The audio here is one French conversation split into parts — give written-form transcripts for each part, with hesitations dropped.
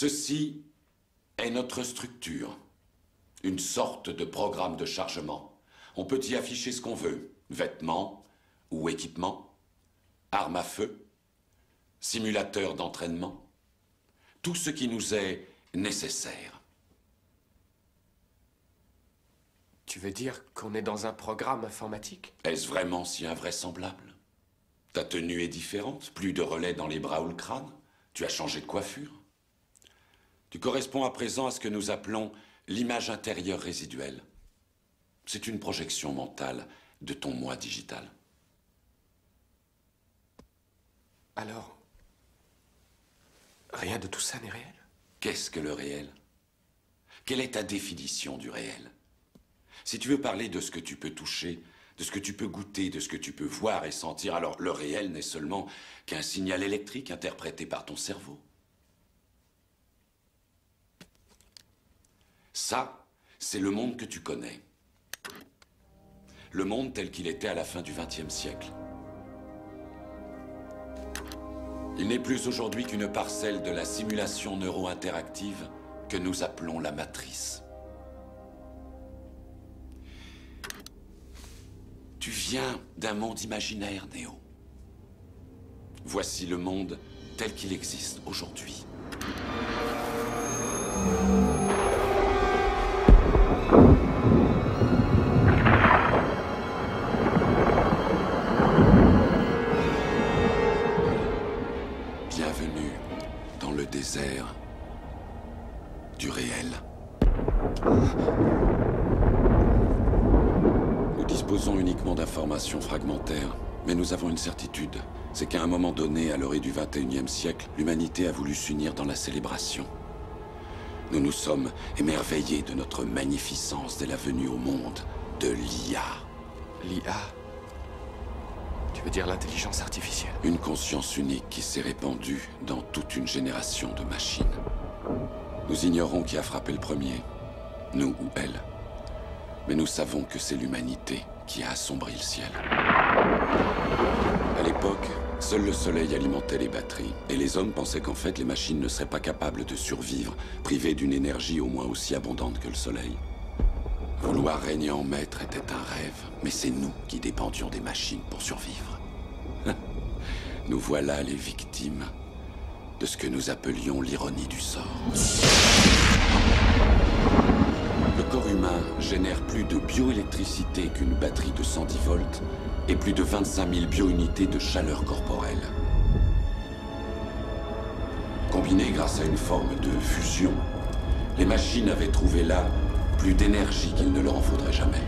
Ceci est notre structure, une sorte de programme de chargement. On peut y afficher ce qu'on veut, vêtements ou équipements, armes à feu, simulateurs d'entraînement, tout ce qui nous est nécessaire. Tu veux dire qu'on est dans un programme informatique? Est-ce vraiment si invraisemblable? Ta tenue est différente, plus de relais dans les bras ou le crâne, tu as changé de coiffure. Tu corresponds à présent à ce que nous appelons l'image intérieure résiduelle. C'est une projection mentale de ton moi digital. Alors, rien de tout ça n'est réel? Qu'est-ce que le réel? Quelle est ta définition du réel? Si tu veux parler de ce que tu peux toucher, de ce que tu peux goûter, de ce que tu peux voir et sentir, alors le réel n'est seulement qu'un signal électrique interprété par ton cerveau. Ça, c'est le monde que tu connais. Le monde tel qu'il était à la fin du XXe siècle. Il n'est plus aujourd'hui qu'une parcelle de la simulation neuro-interactive que nous appelons la matrice. Tu viens d'un monde imaginaire, Néo. Voici le monde tel qu'il existe aujourd'hui. Bienvenue dans le désert du réel. Nous disposons uniquement d'informations fragmentaires, mais nous avons une certitude, c'est qu'à un moment donné, à l'orée du XXIe siècle, l'humanité a voulu s'unir dans la célébration. Nous nous sommes émerveillés de notre magnificence dès la venue au monde de l'IA. L'IA? Tu veux dire l'intelligence artificielle? Une conscience unique qui s'est répandue dans toute une génération de machines. Nous ignorons qui a frappé le premier, nous ou elle. Mais nous savons que c'est l'humanité qui a assombri le ciel. À l'époque, seul le soleil alimentait les batteries, et les hommes pensaient qu'en fait les machines ne seraient pas capables de survivre, privées d'une énergie au moins aussi abondante que le soleil. Vouloir régner en maître était un rêve, mais c'est nous qui dépendions des machines pour survivre. Nous voilà les victimes de ce que nous appelions l'ironie du sort. Le corps humain génère plus de bioélectricité qu'une batterie de 110 volts et plus de 25 000 biounités de chaleur corporelle. Combinées grâce à une forme de fusion, les machines avaient trouvé là plus d'énergie qu'il ne leur en faudrait jamais.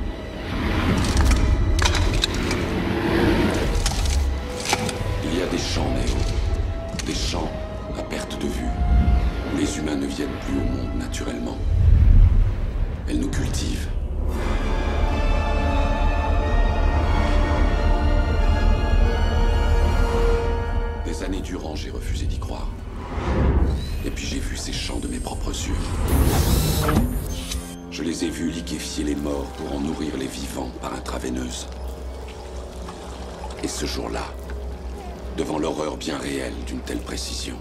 Il y a des champs, Néo, des champs à perte de vue, où les humains ne viennent plus au monde naturellement. Elles nous cultivent. Des années durant, j'ai refusé d'y croire. Et puis j'ai vu ces champs de mes propres yeux. Je les ai vus liquéfier les morts pour en nourrir les vivants par intraveineuse. Et ce jour-là, devant l'horreur bien réelle d'une telle précision,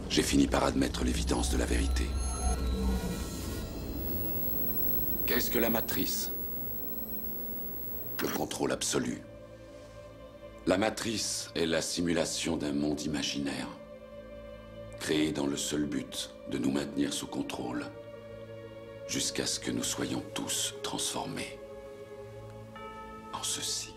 j'ai fini par admettre l'évidence de la vérité. Qu'est-ce que la matrice? Le contrôle absolu. La matrice est la simulation d'un monde imaginaire, créé dans le seul but de nous maintenir sous contrôle, jusqu'à ce que nous soyons tous transformés en ceci.